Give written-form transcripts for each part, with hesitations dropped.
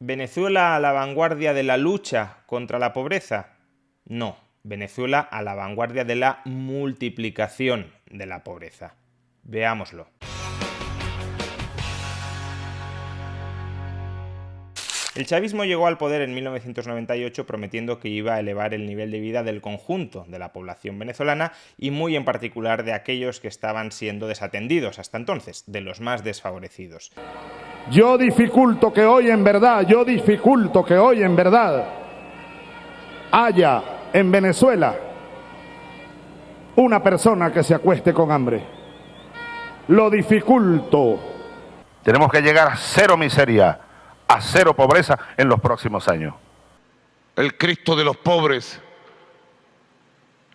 ¿Venezuela a la vanguardia de la lucha contra la pobreza? No, Venezuela a la vanguardia de la multiplicación de la pobreza. Veámoslo. El chavismo llegó al poder en 1998 prometiendo que iba a elevar el nivel de vida del conjunto de la población venezolana y muy en particular de aquellos que estaban siendo desatendidos hasta entonces, de los más desfavorecidos. Yo dificulto que hoy en verdad haya en Venezuela una persona que se acueste con hambre. Lo dificulto. Tenemos que llegar a cero miseria, a cero pobreza en los próximos años. El Cristo de los pobres,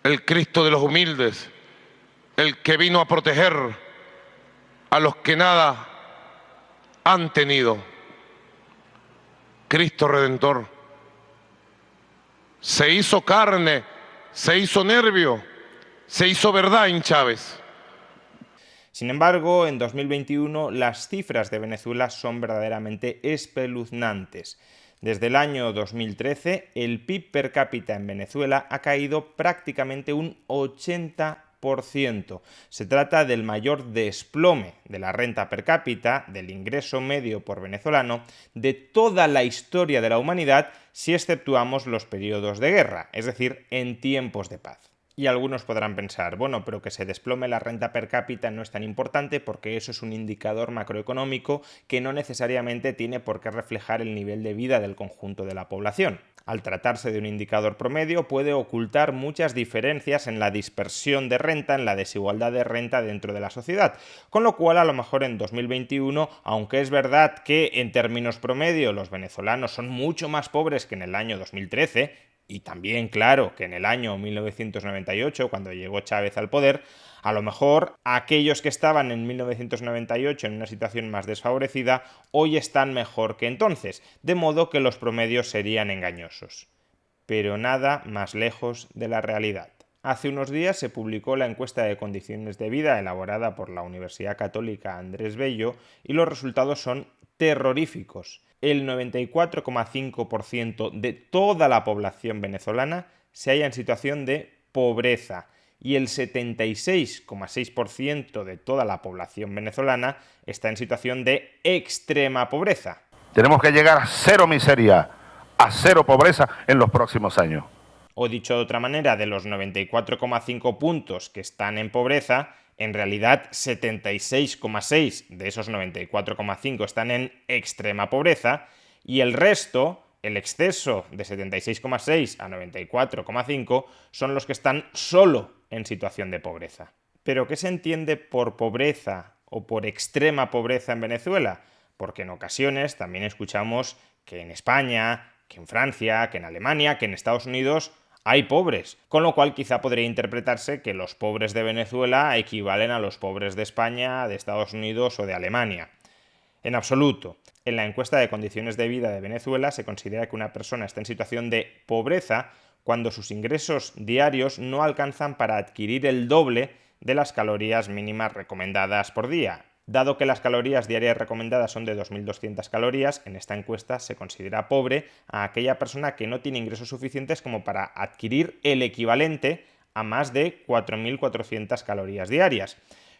el Cristo de los humildes, el que vino a proteger a los que nada han tenido. Cristo Redentor se hizo carne, se hizo nervio, se hizo verdad en Chávez. Sin embargo, en 2021 las cifras de Venezuela son verdaderamente espeluznantes. Desde el año 2013, el PIB per cápita en Venezuela ha caído prácticamente un 80%. Se trata del mayor desplome de la renta per cápita, del ingreso medio por venezolano, de toda la historia de la humanidad si exceptuamos los periodos de guerra, es decir, en tiempos de paz. Y algunos podrán pensar, bueno, pero que se desplome la renta per cápita no es tan importante porque eso es un indicador macroeconómico que no necesariamente tiene por qué reflejar el nivel de vida del conjunto de la población. Al tratarse de un indicador promedio, puede ocultar muchas diferencias en la dispersión de renta, en la desigualdad de renta dentro de la sociedad. Con lo cual, a lo mejor en 2021, aunque es verdad que en términos promedio los venezolanos son mucho más pobres que en el año 2013, y también, claro, que en el año 1998, cuando llegó Chávez al poder, a lo mejor aquellos que estaban en 1998 en una situación más desfavorecida, hoy están mejor que entonces, de modo que los promedios serían engañosos. Pero nada más lejos de la realidad. Hace unos días se publicó la encuesta de condiciones de vida elaborada por la Universidad Católica Andrés Bello y los resultados son terroríficos. El 94,5% de toda la población venezolana se halla en situación de pobreza y el 76,6% de toda la población venezolana está en situación de extrema pobreza. Tenemos que llegar a cero miseria, a cero pobreza en los próximos años. O dicho de otra manera, de los 94,5 puntos que están en pobreza, en realidad 76,6 de esos 94,5 están en extrema pobreza y el resto, el exceso de 76,6 a 94,5, son los que están solo en situación de pobreza. ¿Pero qué se entiende por pobreza o por extrema pobreza en Venezuela? Porque en ocasiones también escuchamos que en España, que en Francia, que en Alemania, que en Estados Unidos hay pobres, con lo cual quizá podría interpretarse que los pobres de Venezuela equivalen a los pobres de España, de Estados Unidos o de Alemania. En absoluto. En la encuesta de condiciones de vida de Venezuela se considera que una persona está en situación de pobreza cuando sus ingresos diarios no alcanzan para adquirir el doble de las calorías mínimas recomendadas por día. Dado que las calorías diarias recomendadas son de 2.200 calorías, en esta encuesta se considera pobre a aquella persona que no tiene ingresos suficientes como para adquirir el equivalente a más de 4.400 calorías diarias.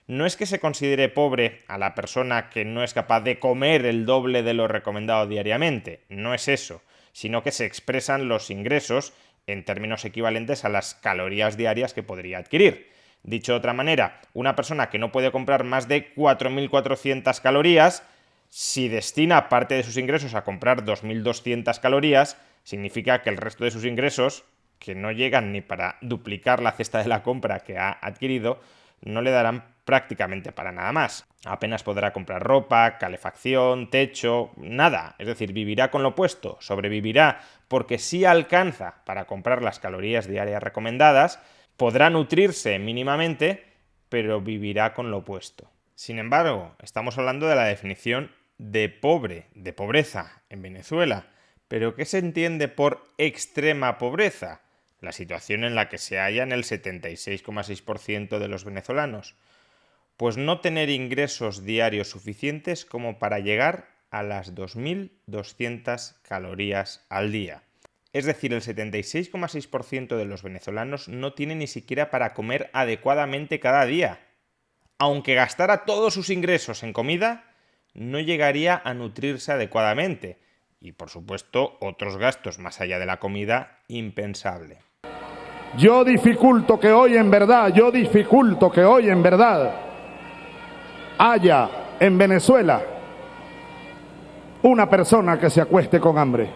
No es que se considere pobre a la persona que no es capaz de comer el doble de lo recomendado diariamente, no es eso, sino que se expresan los ingresos en términos equivalentes a las calorías diarias que podría adquirir. Dicho de otra manera, una persona que no puede comprar más de 4.400 calorías, si destina parte de sus ingresos a comprar 2.200 calorías, significa que el resto de sus ingresos, que no llegan ni para duplicar la cesta de la compra que ha adquirido, no le darán prácticamente para nada más. Apenas podrá comprar ropa, calefacción, techo, nada. Es decir, vivirá con lo opuesto, sobrevivirá porque sí alcanza para comprar las calorías diarias recomendadas, podrá nutrirse mínimamente, pero vivirá con lo opuesto. Sin embargo, estamos hablando de la definición de pobre, de pobreza en Venezuela. ¿Pero qué se entiende por extrema pobreza? La situación en la que se hallan el 76,6% de los venezolanos. Pues no tener ingresos diarios suficientes como para llegar a las 2.200 calorías al día. Es decir, el 76,6% de los venezolanos no tiene ni siquiera para comer adecuadamente cada día. Aunque gastara todos sus ingresos en comida, no llegaría a nutrirse adecuadamente. Y, por supuesto, otros gastos más allá de la comida, impensable. Yo dificulto que hoy en verdad haya en Venezuela una persona que se acueste con hambre.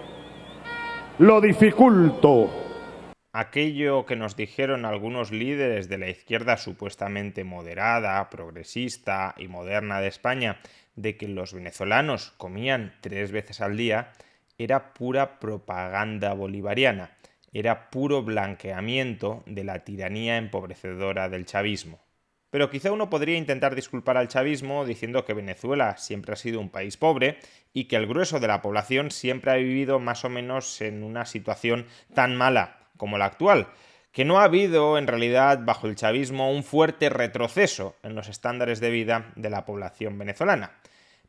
Lo dificulto. Aquello que nos dijeron algunos líderes de la izquierda supuestamente moderada, progresista y moderna de España, de que los venezolanos comían 3 veces al día, era pura propaganda bolivariana, era puro blanqueamiento de la tiranía empobrecedora del chavismo. Pero quizá uno podría intentar disculpar al chavismo diciendo que Venezuela siempre ha sido un país pobre y que el grueso de la población siempre ha vivido más o menos en una situación tan mala como la actual, que no ha habido en realidad bajo el chavismo un fuerte retroceso en los estándares de vida de la población venezolana.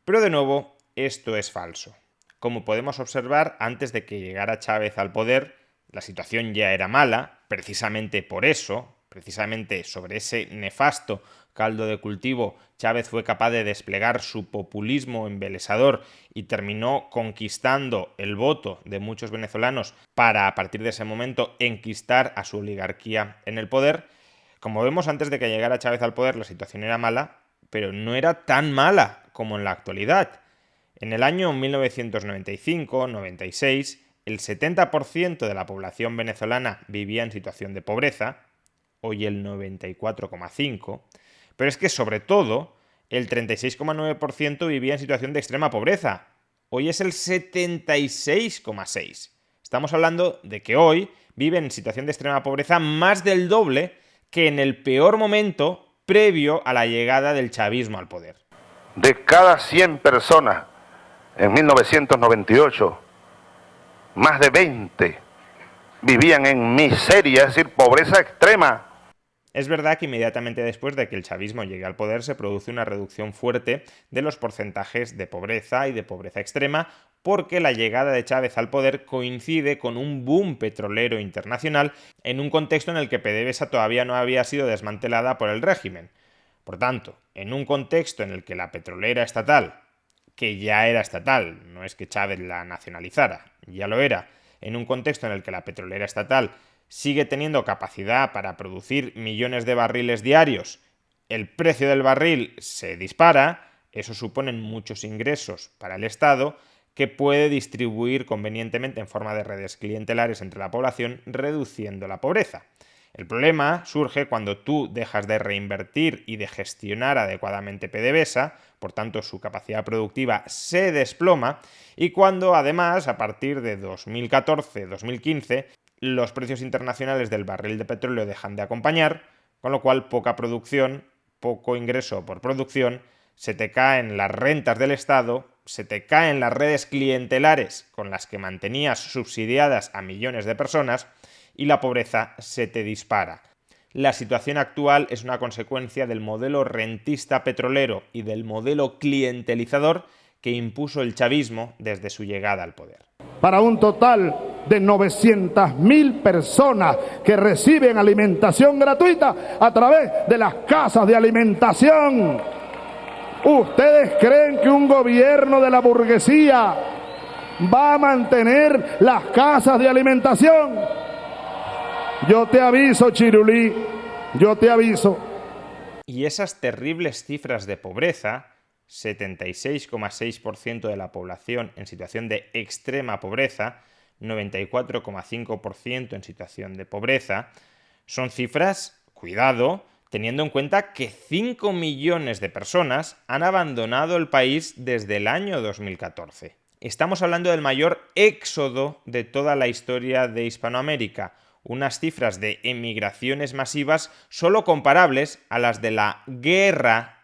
Pero de nuevo, esto es falso. Como podemos observar, antes de que llegara Chávez al poder, la situación ya era mala, precisamente por eso, precisamente sobre ese nefasto caldo de cultivo, Chávez fue capaz de desplegar su populismo embelesador y terminó conquistando el voto de muchos venezolanos para, a partir de ese momento, enquistar a su oligarquía en el poder. Como vemos, antes de que llegara Chávez al poder, la situación era mala, pero no era tan mala como en la actualidad. En el año 1995-96, el 70% de la población venezolana vivía en situación de pobreza, hoy el 94,5%, pero es que sobre todo el 36,9% vivía en situación de extrema pobreza, hoy es el 76,6%. Estamos hablando de que hoy viven en situación de extrema pobreza más del doble que en el peor momento previo a la llegada del chavismo al poder. De cada 100 personas en 1998, más de 20 vivían en miseria, es decir, pobreza extrema. Es verdad que inmediatamente después de que el chavismo llegue al poder se produce una reducción fuerte de los porcentajes de pobreza y de pobreza extrema, porque la llegada de Chávez al poder coincide con un boom petrolero internacional en un contexto en el que PDVSA todavía no había sido desmantelada por el régimen. Por tanto, en un contexto en el que la petrolera estatal, que ya era estatal, no es que Chávez la nacionalizara, ya lo era, en un contexto en el que la petrolera estatal sigue teniendo capacidad para producir millones de barriles diarios, el precio del barril se dispara, eso supone muchos ingresos para el Estado, que puede distribuir convenientemente en forma de redes clientelares entre la población, reduciendo la pobreza. El problema surge cuando tú dejas de reinvertir y de gestionar adecuadamente PDVSA, por tanto su capacidad productiva se desploma, y cuando además, a partir de 2014-2015, los precios internacionales del barril de petróleo dejan de acompañar, con lo cual poca producción, poco ingreso por producción, se te caen las rentas del Estado, se te caen las redes clientelares con las que mantenías subsidiadas a millones de personas y la pobreza se te dispara. La situación actual es una consecuencia del modelo rentista petrolero y del modelo clientelizador que impuso el chavismo desde su llegada al poder. Para un total de 900.000 personas que reciben alimentación gratuita a través de las casas de alimentación. ¿Ustedes creen que un gobierno de la burguesía va a mantener las casas de alimentación? Yo te aviso, Chirulí, yo te aviso. Y esas terribles cifras de pobreza, 76,6% de la población en situación de extrema pobreza, 94,5% en situación de pobreza, son cifras, cuidado, teniendo en cuenta que 5 millones de personas han abandonado el país desde el año 2014. Estamos hablando del mayor éxodo de toda la historia de Hispanoamérica, unas cifras de emigraciones masivas solo comparables a las de la guerra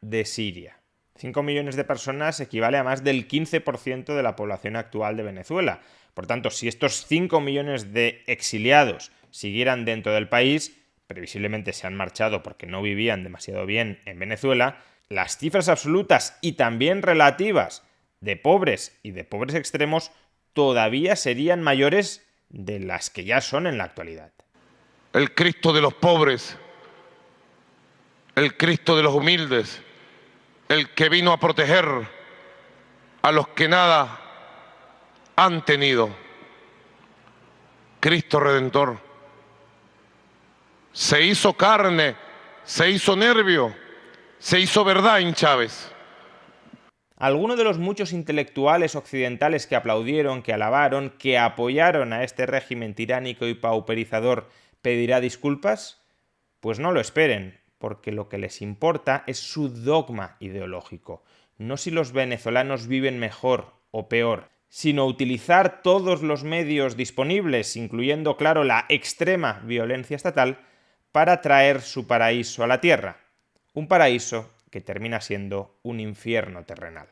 de Siria. 5 millones de personas equivale a más del 15% de la población actual de Venezuela. Por tanto, si estos 5 millones de exiliados siguieran dentro del país, previsiblemente se han marchado porque no vivían demasiado bien en Venezuela, las cifras absolutas y también relativas de pobres y de pobres extremos todavía serían mayores de las que ya son en la actualidad. El Cristo de los pobres, el Cristo de los humildes, el que vino a proteger a los que nada han tenido. Cristo Redentor se hizo carne, se hizo nervio, se hizo verdad en Chávez. ¿Alguno de los muchos intelectuales occidentales que aplaudieron, que alabaron, que apoyaron a este régimen tiránico y pauperizador pedirá disculpas? Pues no lo esperen, porque lo que les importa es su dogma ideológico, no si los venezolanos viven mejor o peor, sino utilizar todos los medios disponibles, incluyendo, claro, la extrema violencia estatal, para traer su paraíso a la tierra. Un paraíso que termina siendo un infierno terrenal.